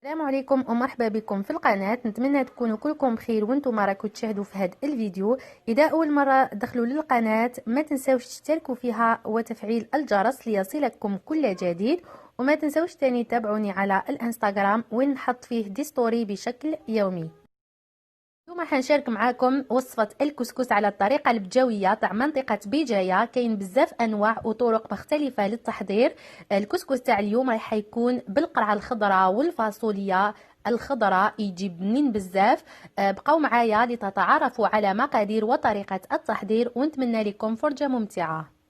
السلام عليكم ومرحبا بكم في القناة. نتمنى تكونوا كلكم بخير وانتم راكم تشاهدوا في هذا الفيديو. اذا اول مرة دخلوا للقناة ما تنسوش تشتركوا فيها وتفعيل الجرس ليصلكم كل جديد، وما تنسوش تاني تابعوني على الانستغرام وين نحط فيه دي ستوري بشكل يومي. اليوم حنشارك معاكم وصفة الكسكس على الطريقة البجوية تاع منطقة بجاية. كاين بزاف انواع وطرق مختلفة للتحضير. الكسكس تاع اليوم راح يكون بالقرعة الخضراء والفاصوليا الخضراء، يجي بنين بزاف. بقاو معايا لتتعرفوا على مقادير وطريقة التحضير، ونتمنى لكم فرجة ممتعة.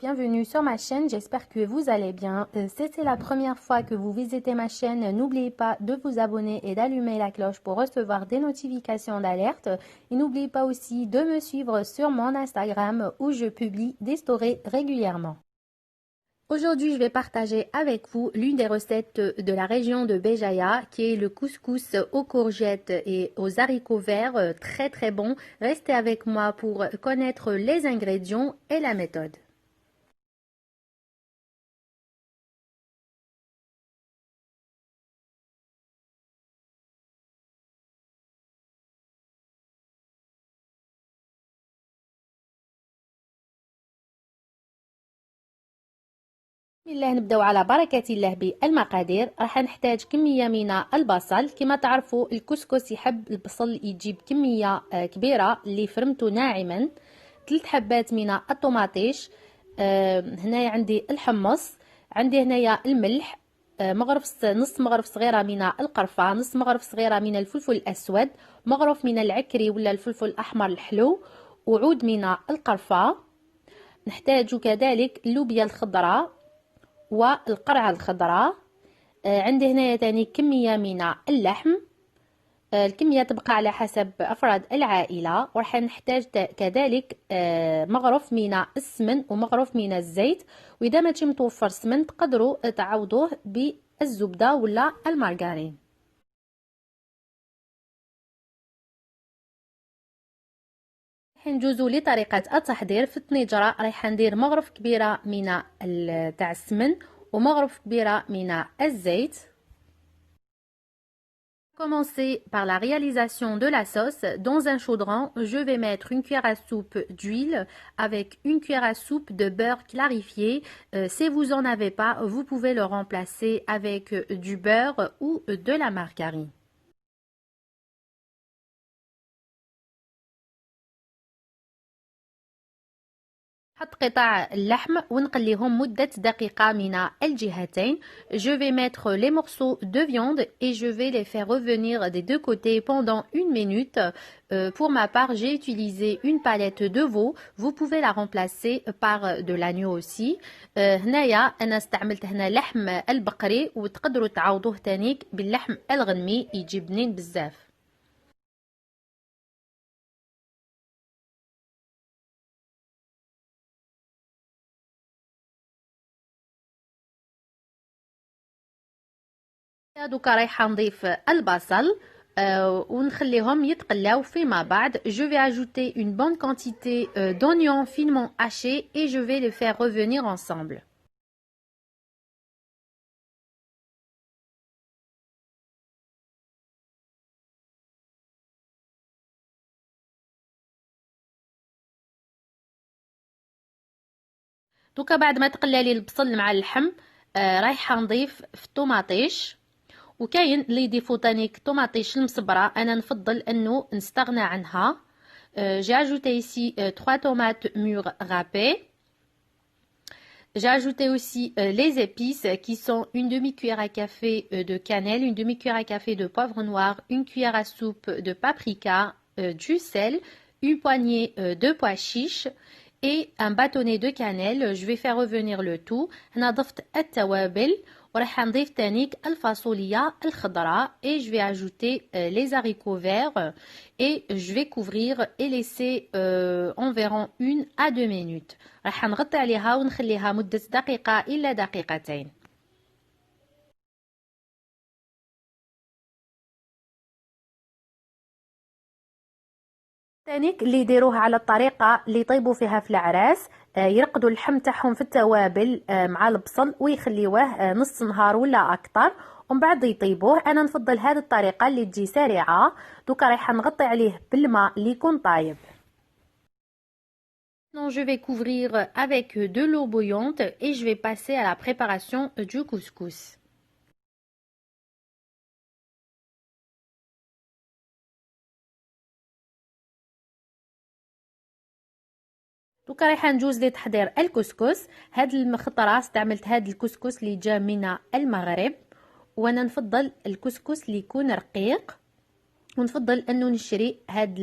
Bienvenue sur ma chaîne, j'espère que vous allez bien. Si c'est la première fois que vous visitez ma chaîne, n'oubliez pas de vous abonner et d'allumer la cloche pour recevoir des notifications d'alerte. Et n'oubliez pas aussi de me suivre sur mon Instagram où je publie des stories régulièrement. Aujourd'hui, je vais partager avec vous l'une des recettes de la région de Béjaïa, qui est le couscous aux courgettes et aux haricots verts, très très bon. Restez avec moi pour connaître les ingrédients et la méthode. بسم الله نبداو على بركة الله بالمقادير. راح نحتاج كمية من البصل. كما تعرفوا الكسكس يحب البصل يجيب كمية كبيرة اللي فرمته ناعما. 3 حبات من الطماطيش. هنايا عندي الحمص، عندي هنايا الملح، نص مغرف صغيرة من القرفة، نص مغرف صغيرة من الفلفل الأسود، مغرف من العكري ولا الفلفل الأحمر الحلو، وعود من القرفة. نحتاج كذلك اللوبيا الخضراء والقرعة الخضراء. عندي هنا تاني كمية من اللحم. الكمية تبقى على حسب أفراد العائلة. وراح نحتاج كذلك مغرف من السمن ومغرف من الزيت، وإذا ما متوفر السمن تقدروا تعوضوه بالزبدة ولا المارغرين. نجوزو لطريقة التحضير. في الطنجرة راح ندير مغرف كبيرة من تاع السمن ومغرف كبيرة من الزيت. Commencer par la réalisation de la sauce. Dans un chaudron, je vais mettre une cuillère à soupe d'huile avec une cuillère à soupe de beurre clarifié. Si vous en avez pas, vous pouvez le remplacer avec du beurre ou de la margarine. حط قطع اللحم ونقليهم مدة دقيقة من الجهتين. Je vais mettre les morceaux de viande et je vais les faire revenir des deux côtés pendant 1 minute. Pour ma part, j'ai utilisé une palette de veau. Vous pouvez la remplacer par de l'agneau aussi. هنايا أنا استعملت هنا لحم البقري، وتقدروا تعوضوه تانيك باللحم الغنمي، يجي بنين بزاف. دوكا رايحه نضيف البصل ونخليهم يتقلاو. فيما بعد je vais ajouter une bonne quantité d'oignons finement hachés et je vais les faire revenir ensemble. دوكا بعد ما تقلى لي البصل مع اللحم رايحه نضيف في الطماطيش. وكاين اللي يضيفوا تانيك طماطيش المصبره، انا نفضل انه نستغنى عنها. j'ai ajouté ici 3 tomates mûres râpées. J'ai ajouté aussi les épices qui sont une demi-cuillère à café de cannelle, une demi-cuillère à café de poivre noir, une cuillère à soupe de paprika, du sel, une poignée de pois chiches et un bâtonnet de cannelle. Je vais faire revenir le tout. هنا ضفت التوابل وراح نضيف تانيك الفاصوليا الخضراء et je vais ajouter les haricots verts et je vais couvrir et laisser environ 1 à 2 minutes. راح نغطي عليها ونخليها مدة دقيقة إلى دقيقتين. تانيك اللي يديروها على الطريقة اللي يطيبوا فيها في العراس، يرقدوا اللحم تاعهم في التوابل مع البصل ويخليوه نص نهار ولا أكتر، ومن بعد يطيبوه. انا نفضل هذه الطريقه اللي تجي سريعه. دوكا رايحه نغطي عليه بالماء اللي يكون طايب. Non, je vais couvrir avec de l'eau bouillante et je vais passer à la préparation du couscous. دوكا رايحه ندوز لتحضير الكسكس. هاد الخطره استعملت هاد الكسكس اللي جا من المغرب، وانا نفضل الكسكس اللي يكون رقيق، ونفضل انه نشري هاد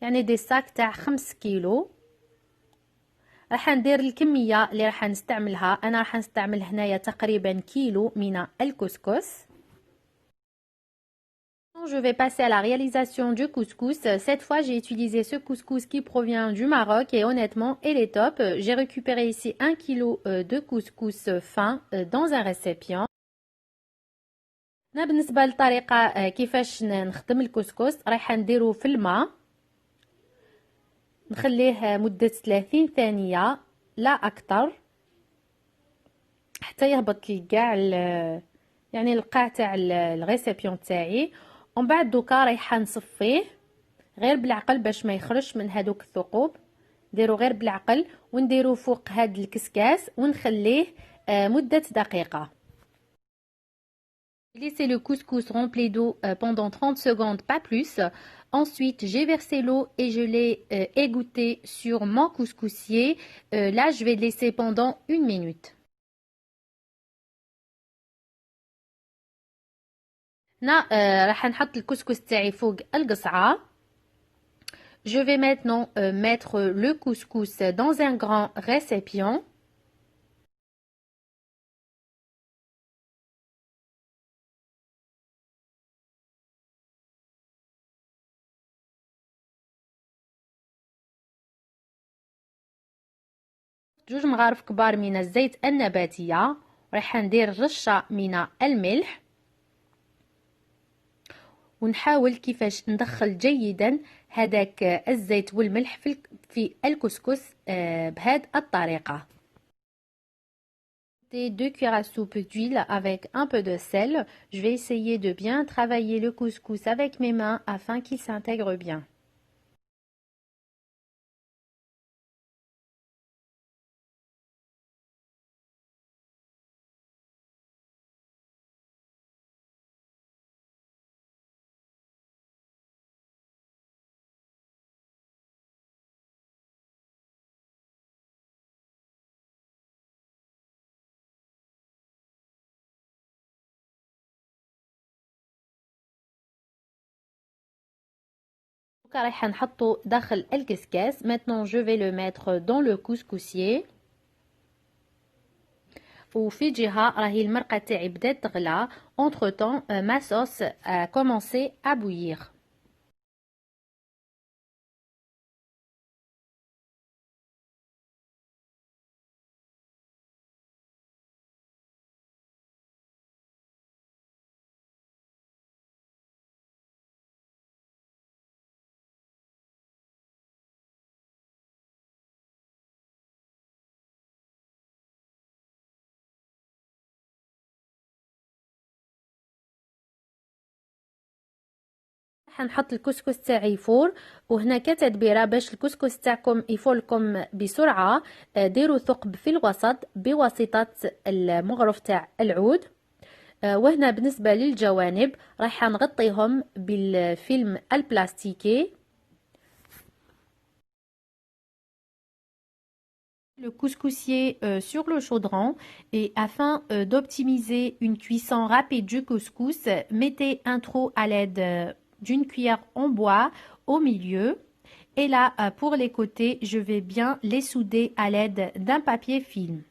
يعني دي ساك تاع 5 كيلو. راح ندير الكميه اللي راح نستعملها. انا راح نستعمل هنايا تقريبا كيلو من الكسكس. Je vais passer à la réalisation du couscous. Cette fois, j'ai utilisé ce couscous qui provient du Maroc et honnêtement, il est top. J'ai récupéré ici 1 kg de couscous fin dans un récipient. بالنسبة للطريقة كيفاش نخدم الكسكس، رايحة نديرو في الماء، نخليه مدة 30 ثانية لا أكتر حتى يهبط لي كاع يعني القاع تاع الغيسيبيون تاعي. ومن بعد دوكا رايحه نصفيه غير بالعقل باش ما يخرجش من هذوك الثقوب. نديرو غير بالعقل ونديرو فوق هاد الكسكاس ونخليه مده دقيقه. Laissez le couscous rempli d'eau pendant 30 secondes, pas plus. Ensuite, j'ai versé l'eau et je l'ai égoutté sur mon couscoussier. Là, je vais le laisser pendant 1 minute. هنا راح نحط الكسكس تاعي فوق القصعة. Je vais maintenant mettre le couscous dans un grand récipient. جوج مغارف كبار من الزيت النباتية، راح ندير رشة من الملح، ونحاول كيفاش ندخل جيدا هذاك الزيت والملح في الكسكس بهذه الطريقة. 2 cuillères à soupe d'huile avec un peu de sel. Je vais essayer de bien travailler le couscous avec mes mains afin qu'il s'intègre bien. رايحه نحطو داخل الكسكاس. Maintenant je vais le mettre dans le couscoussier. وفي جهه راهي المرقه تاعي بدات تغلى. Entre temps ma sauce a commencé à bouillir. حنحط الكسكس تاعي فور. وهنا كتدبيره باش الكسكس تاعكم يفور بسرعه، ديروا ثقب في الوسط بواسطه المغرف تاع العود. وهنا بالنسبه للجوانب راح نغطيهم بالفيلم البلاستيكي. Le couscoussier sur le chaudron, et afin d'optimiser une cuisson rapide du couscous, mettez un trou à l'aide d'une cuillère en bois au milieu, et là pour les côtés je vais bien les souder à l'aide d'un papier film.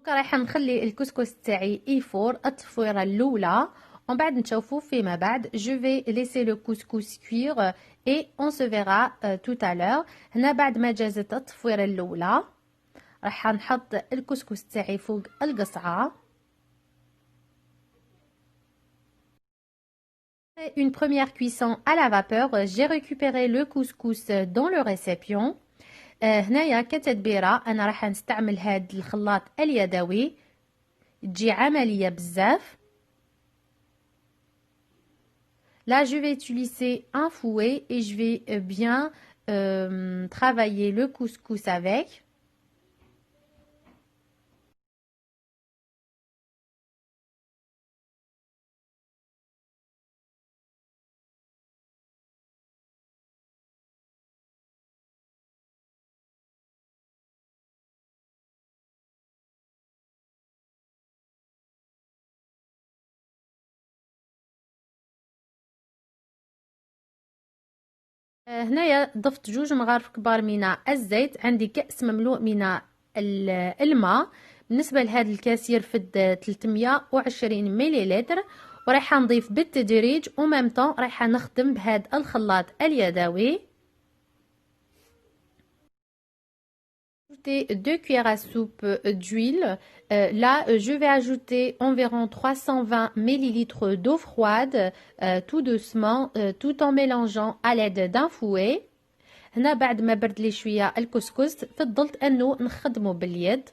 رايحه نخلي الكسكس تاعي يفور التفويره الاولى ومن بعد نشوفوا فيما بعد. Je vais laisser le couscous cuire et on se verra tout à l'heure. هنا بعد ما جازت التفويره الاولى راح نحط الكسكس تاعي فوق القصعه. Une première cuisson à la vapeur, j'ai récupéré le couscous dans le récipient. هنايا كتتبيرة أنا راح نستعمل هاد الخلاط اليدوي، تجي عملية بزاف. Là, je vais utiliser un fouet et je vais bien travailler le couscous avec. هنايا ضفت 2 مغارف كبار من الزيت، عندي كأس مملوء من الماء. بالنسبة لهذا الكاس يرفد 320 مليلتر، ورايحة نضيف بالتدريج وميم طون رايحة نخدم بهذا الخلاط اليدوي. Ajouter 2 cuillères à soupe d'huile. Là, je vais ajouter environ 320 ml d'eau froide, tout doucement, tout en mélangeant à l'aide d'un fouet. هنا بعد ما برد لي شويه الكسكس فضلت انه نخدمه باليد.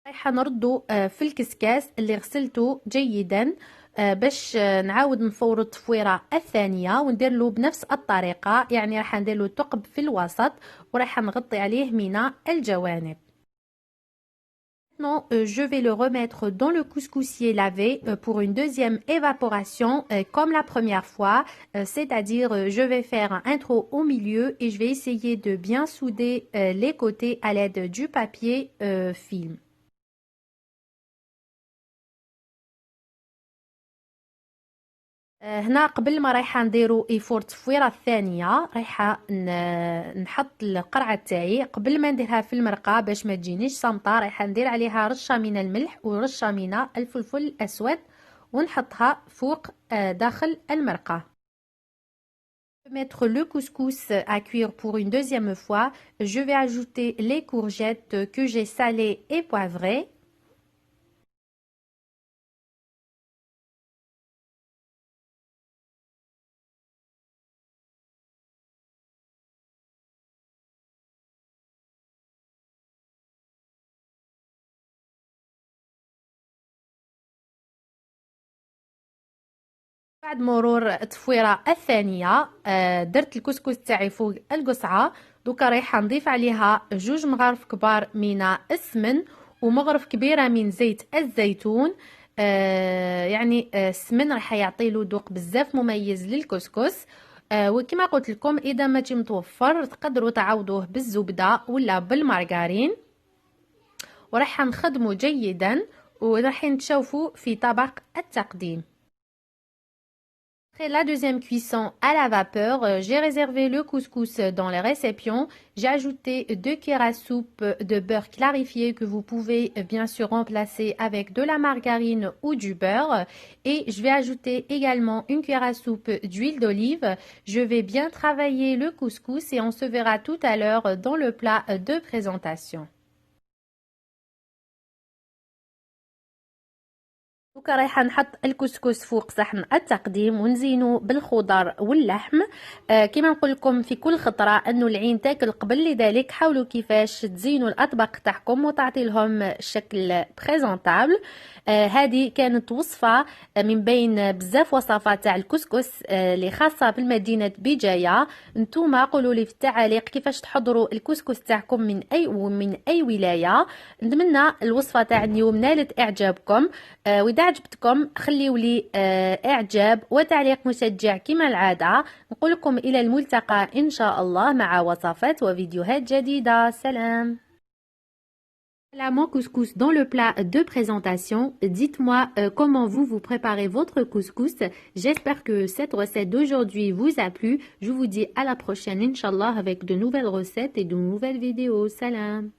رايحه نردو في الكسكاس اللي غسلته جيدا باش نعاود نفورو التفويره الثانيه وندير له بنفس الطريقه، يعني راح ندير له ثقب في الوسط وراح نغطي عليه من الجوانب. Maintenant, je vais le remettre dans le couscoussier lavé pour une deuxième évaporation comme la première fois, c'est-à-dire je vais faire un trou au milieu et je vais essayer de bien souder les côtés à l'aide du papier film. هنا قبل ما رايحه نديرو ايفور التفويره الثانيه رايحه نحط القرعه تاعي قبل ما نديرها في المرقه باش ما تجينيش صامطه. رايحه ندير عليها رشه من الملح ورشه من الفلفل الاسود ونحطها فوق داخل المرقه. Mettre le couscous à cuire pour une deuxième fois. Je vais ajouter les courgettes que j'ai salées et poivrées. بعد مرور التفويره الثانيه درت الكسكس تاعي فوق القصعه. دوكا رايحه نضيف عليها 2 مغارف كبار من السمن ومغرف كبيره من زيت الزيتون. يعني السمن راح يعطي له ذوق بزاف مميز للكسكس. وكما قلت لكم اذا ما تي متوفر تقدروا تعوضوه بالزبده ولا بالمارغرين. وراح نخدمه جيدا وراح نشوفوا في طبق التقديم. Après la deuxième cuisson à la vapeur, j'ai réservé le couscous dans le récipient. J'ai ajouté 2 cuillères à soupe de beurre clarifié que vous pouvez bien sûr remplacer avec de la margarine ou du beurre. Et je vais ajouter également 1 cuillère à soupe d'huile d'olive. Je vais bien travailler le couscous et on se verra tout à l'heure dans le plat de présentation. دوكا رايحه نحط الكسكس فوق صحن التقديم ونزينو بالخضر واللحم. كما نقول لكم في كل خطره انه العين تاكل قبل، لذلك حاولوا كيفاش تزينوا الاطباق تاعكم وتعطي لهم شكل بريزونطابل. هذه كانت وصفه من بين بزاف وصفات تاع الكسكس اللي خاصه بالمدينه بجايه. نتوما قولوا لي في التعاليق كيفاش تحضروا الكسكس تاعكم من اي ولايه. نتمنى الوصفه تاع اليوم نالت اعجابكم. واذا عجبتكم خليوا لي اعجاب وتعليق مشجع كما العاده. نقول لكم الى الملتقى ان شاء الله مع وصفات وفيديوهات جديده. سلام. Voilà mon couscous dans le plat de présentation. Dites-moi comment vous préparez votre couscous. J'espère que cette recette d'aujourd'hui vous a plu. Je vous dis à la prochaine, Inch'Allah, avec de nouvelles recettes et de nouvelles vidéos. Salam!